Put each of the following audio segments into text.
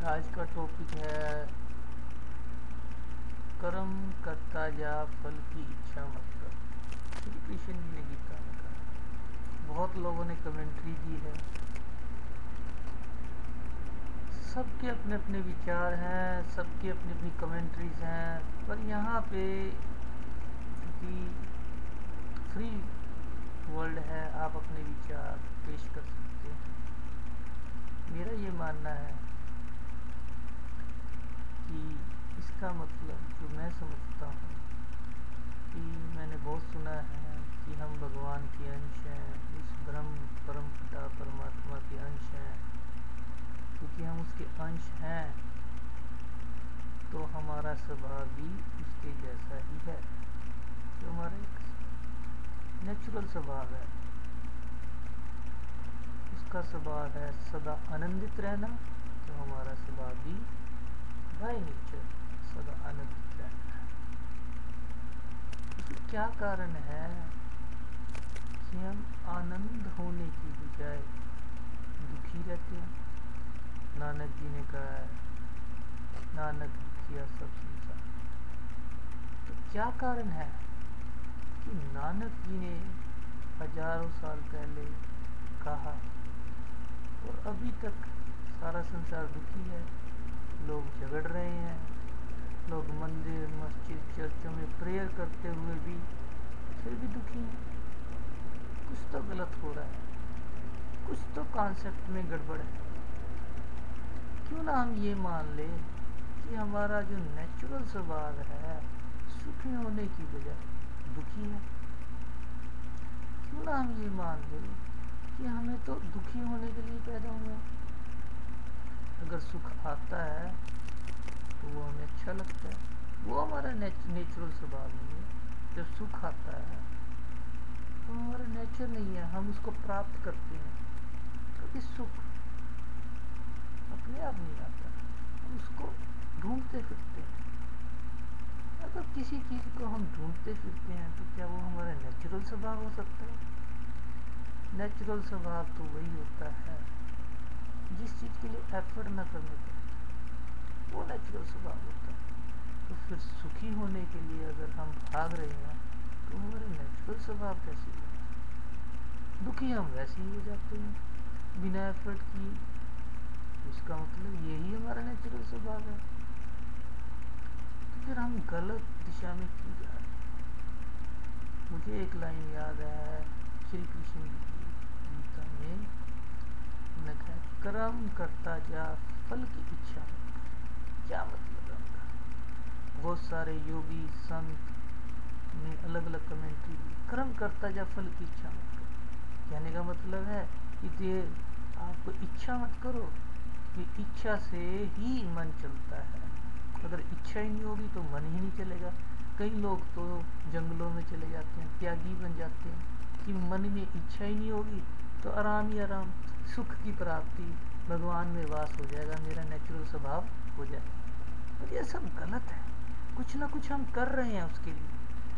आज का टॉपिक है कर्म करता जा फल की इच्छा मत कर। श्री कृष्ण जी ने गीता में कहा। बहुत लोगों ने कमेंट्री दी है। सबके अपने अपने विचार हैं, सबकी अपनी अपनी कमेंट्रीज हैं, पर यहाँ पे क्योंकि फ्री वर्ल्ड है, आप अपने विचार पेश कर सकते हैं। मेरा ये मानना है कि इसका मतलब जो मैं समझता हूँ कि मैंने बहुत सुना है कि हम भगवान के अंश हैं, इस ब्रह्म परम पिता परमात्मा के अंश हैं। क्योंकि हम उसके अंश हैं तो हमारा स्वभाव भी उसके जैसा ही है, जो हमारा एक नेचुरल स्वभाव है। उसका स्वभाव है सदा आनंदित रहना, तो हमारा स्वभाव भी बाय नेचर सदा आनंदित रहना है। इसका क्या कारण है कि हम आनंद होने की बजाय दुखी रहते हैं। नानक जी ने कहा है, नानक दुखिया सब संसार। तो क्या कारण है कि नानक जी ने हजारों साल पहले कहा और अभी तक सारा संसार दुखी है। लोग झगड़ रहे हैं, लोग मंदिर मस्जिद चर्चों में प्रेयर करते हुए भी फिर भी दुखी हैं। कुछ तो गलत हो रहा है, कुछ तो कॉन्सेप्ट में गड़बड़ है। क्यों ना हम ये मान ले कि हमारा जो नेचुरल स्वभाव है सुखी होने की बजाय दुखी है। क्यों ना हम ये मान ले कि हमें तो दुखी होने के लिए पैदा हुए हैं। अगर सुख आता है तो वो हमें अच्छा लगता है, वो हमारा नेचुरल स्वभाव नहीं है। जब सुख आता है तो हमारा नेचर नहीं है, हम उसको प्राप्त करते हैं। क्योंकि सुख अपने आप नहीं आता, हम उसको ढूंढते फिरते हैं। अगर किसी चीज़ को हम ढूंढते फिरते हैं तो क्या वो हमारा नेचुरल स्वभाव हो सकता है? नेचुरल स्वभाव तो वही होता है जिस चीज़ के लिए एफर्ट ना करने पड़े, वो नेचुरल स्वभाव होता है। तो फिर सुखी होने के लिए अगर हम भाग रहे हैं तो हमारा नेचुरल स्वभाव कैसे होगा? दुखी हम वैसे ही हो जाते हैं बिना एफर्ट किए। तो इसका मतलब यही हमारा नेचुरल स्वभाव है। तो फिर हम गलत दिशा में क्यों जा रहे हैं? मुझे एक लाइन याद है श्री कृष्ण जी की गीता में, उन्होंने कहा कर्म करता जा फल की इच्छा मत कर। क्या मतलब है उनका? बहुत सारे योगी संत ने अलग अलग कमेंट्री दी। कर्म करता जा फल की इच्छा मत कर, कहने का मतलब है कि आप इच्छा मत करो, कि इच्छा से ही मन चलता है। अगर इच्छा ही नहीं होगी तो मन ही नहीं चलेगा। कई लोग तो जंगलों में चले जाते हैं, त्यागी बन जाते हैं कि मन में इच्छा ही नहीं होगी तो आराम ही आराम, सुख की प्राप्ति, भगवान में वास हो जाएगा, मेरा नेचुरल स्वभाव हो जाएगा। तो ये सब गलत है। कुछ ना कुछ हम कर रहे हैं उसके लिए।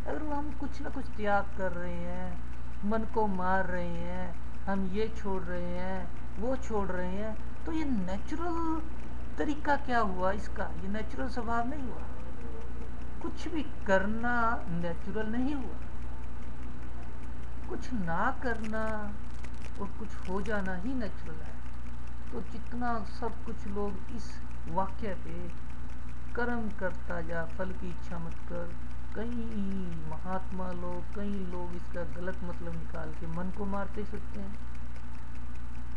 अगर हम कुछ ना कुछ त्याग कर रहे हैं, मन को मार रहे हैं, हम ये छोड़ रहे हैं वो छोड़ रहे हैं, तो ये नेचुरल तरीका क्या हुआ इसका? ये नेचुरल स्वभाव नहीं हुआ। कुछ भी करना नेचुरल नहीं हुआ। कुछ ना करना और कुछ हो जाना ही नेचुरल है। तो जितना सब कुछ लोग इस वाक्य पे कर्म करता जा फल की इच्छा मत कर, कई महात्मा लोग, कई लोग इसका गलत मतलब निकाल के मन को मारते फिरते हैं,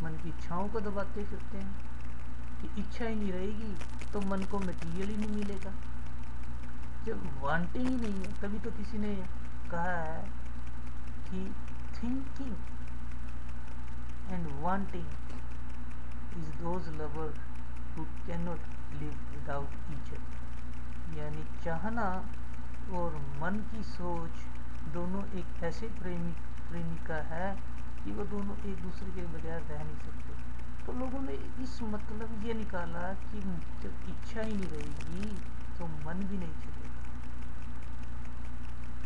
मन की इच्छाओं को दबाते फिरते हैं कि इच्छा ही नहीं रहेगी तो मन को मटेरियल ही नहीं मिलेगा। जब वांटिंग ही नहीं है, तभी तो किसी ने कहा है कि thinking and wanting is those lover who can not live without each other. यानी चाहना और मन की सोच दोनों एक ऐसे प्रेमिका है कि वो दोनों एक दूसरे के बगैर रह नहीं सकते। तो लोगों ने इस मतलब ये निकाला कि जब इच्छा ही नहीं रहेगी तो मन भी नहीं चलेगा।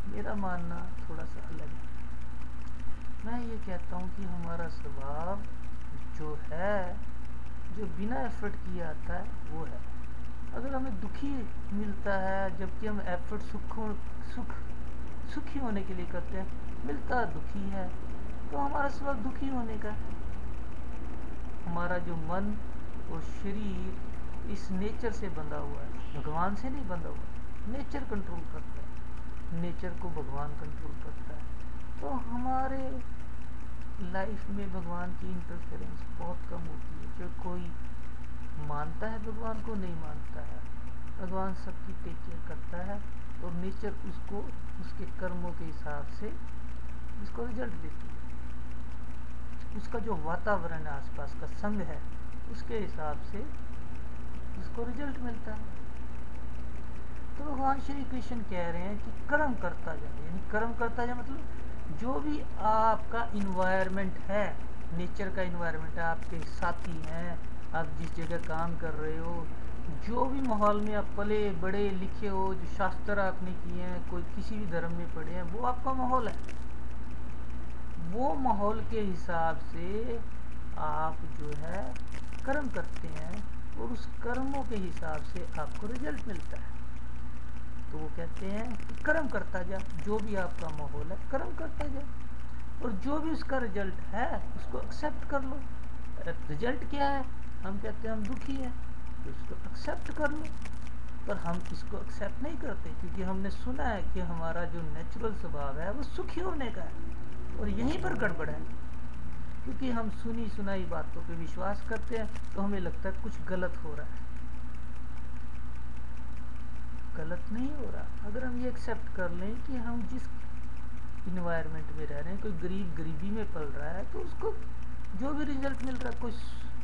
मेरा मानना थोड़ा सा अलग है। मैं ये कहता हूँ कि हमारा स्वभाव जो है, जो बिना एफर्ट किए आता है वो है। अगर हमें दुखी मिलता है जबकि हम एफर्ट सुखी होने के लिए करते हैं, मिलता दुखी है, तो हमारा स्वभाव दुखी होने का है। हमारा जो मन और शरीर इस नेचर से बंधा हुआ है, भगवान से नहीं बंधा हुआ। नेचर कंट्रोल करता है, नेचर को भगवान कंट्रोल करता है। तो हमारे लाइफ में भगवान की इंटरफेरेंस बहुत कम होती है। जो कोई मानता है भगवान को, नहीं मानता है, भगवान सबकी टेक केयर करता है और नेचर उसको उसके कर्मों के हिसाब से उसको रिजल्ट देती है। उसका जो वातावरण है, आसपास का संग है, उसके हिसाब से उसको रिजल्ट मिलता है। तो भगवान श्री कृष्ण कह रहे हैं कि कर्म करता जाए, यानी कर्म करता जाए मतलब जो भी आपका इन्वायरमेंट है, नेचर का इन्वायरमेंट है, आपके साथी हैं, आप जिस जगह काम कर रहे हो, जो भी माहौल में आप पले बड़े लिखे हो, जो शास्त्र आपने किए हैं, कोई किसी भी धर्म में पढ़े हैं, वो आपका माहौल है। वो माहौल के हिसाब से आप जो है कर्म करते हैं और उस कर्मों के हिसाब से आपको रिजल्ट मिलता है। तो वो कहते हैं कि कर्म करता जा, जो भी आपका माहौल है कर्म करता जा, और जो भी उसका रिजल्ट है उसको एक्सेप्ट कर लो। रिजल्ट क्या है? हम कहते हैं हम दुखी हैं, तो उसको एक्सेप्ट कर लो। पर हम इसको एक्सेप्ट नहीं करते क्योंकि हमने सुना है कि हमारा जो नेचुरल स्वभाव है वो सुखी होने का है, और यहीं पर गड़बड़ है। क्योंकि हम सुनी सुनाई बातों पे विश्वास करते हैं तो हमें लगता है कुछ गलत हो रहा है। गलत नहीं हो रहा। अगर हम ये एक्सेप्ट कर लें कि हम जिस इन्वायरमेंट में रह रहे हैं, कोई गरीब गरीबी में पल रहा है तो उसको जो भी रिजल्ट मिल रहा है, कोई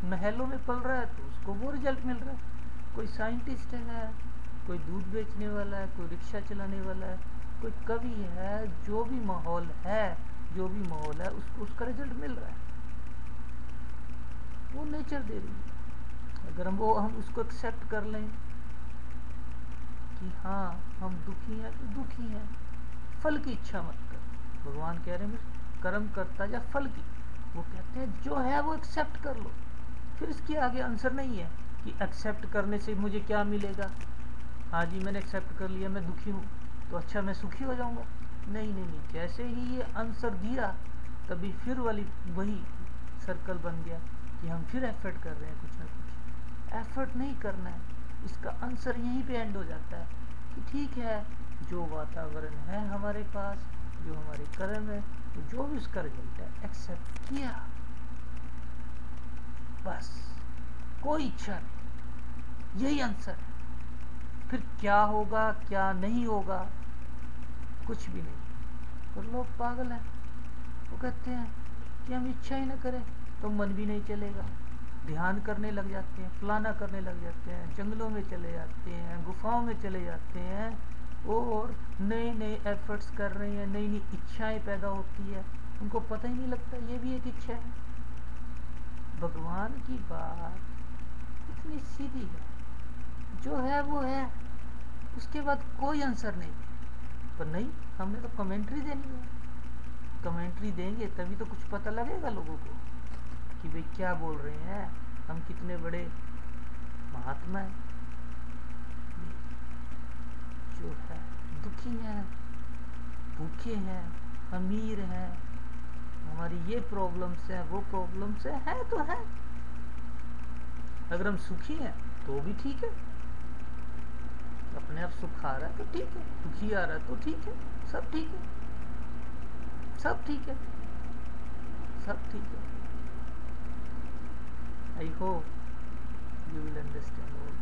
महलों में पल रहा है तो उसको वो रिजल्ट मिल रहा है, कोई साइंटिस्ट है, कोई दूध बेचने वाला है, कोई रिक्शा चलाने वाला है, कोई कवि है, जो भी माहौल है, जो भी माहौल है उसको उसका रिजल्ट मिल रहा है, वो नेचर दे रही है। अगर हम उसको एक्सेप्ट कर लें कि हाँ हम दुखी हैं तो दुखी हैं, फल की इच्छा मत कर। भगवान कह रहे हैं कर्म करता जा फल की। वो कहते हैं जो है वो एक्सेप्ट कर लो। फिर इसके आगे आंसर नहीं है कि एक्सेप्ट करने से मुझे क्या मिलेगा। हाँ जी मैंने एक्सेप्ट कर लिया, मैं दुखी हूँ तो अच्छा मैं सुखी हो जाऊँगा। नहीं नहीं नहीं, जैसे ही ये आंसर दिया तभी फिर वही सर्कल बन गया कि हम फिर एफर्ट कर रहे हैं कुछ ना कुछ। एफर्ट नहीं करना है, इसका आंसर यहीं पे एंड हो जाता है कि ठीक है, जो वातावरण है हमारे पास, जो हमारे कर्म है, जो भी उसका रिजल्ट है एक्सेप्ट किया, बस कोई इच्छा नहीं। यही आंसर है। फिर क्या होगा क्या नहीं होगा कुछ भी नहीं। और लोग पागल हैं, वो कहते हैं कि हम इच्छा ही ना करें तो मन भी नहीं चलेगा, ध्यान करने लग जाते हैं, फलाना करने लग जाते हैं, जंगलों में चले जाते हैं, गुफाओं में चले जाते हैं और नए नए एफर्ट्स कर रहे हैं, नई नई इच्छाएं पैदा होती है, उनको पता ही नहीं लगता ये भी एक इच्छा है। भगवान की बात इतनी सीधी है, जो है वो है, उसके बाद कोई आंसर नहीं। पर नहीं, हमने तो कमेंट्री देनी है। कमेंट्री देंगे तभी तो कुछ पता लगेगा लोगों को कि भाई क्या बोल रहे हैं, हम कितने बड़े महात्मा हैं। जो है दुखी हैं, भूखे हैं, अमीर हैं, हमारी ये प्रॉब्लम्स हैं, वो प्रॉब्लम्स है तो है। अगर हम सुखी हैं तो भी ठीक है, अपने आप सुख आ रहा है तो ठीक है, दुखी आ रहा है तो ठीक है, सब ठीक है, सब ठीक है, सब ठीक है। I hope you will understand all.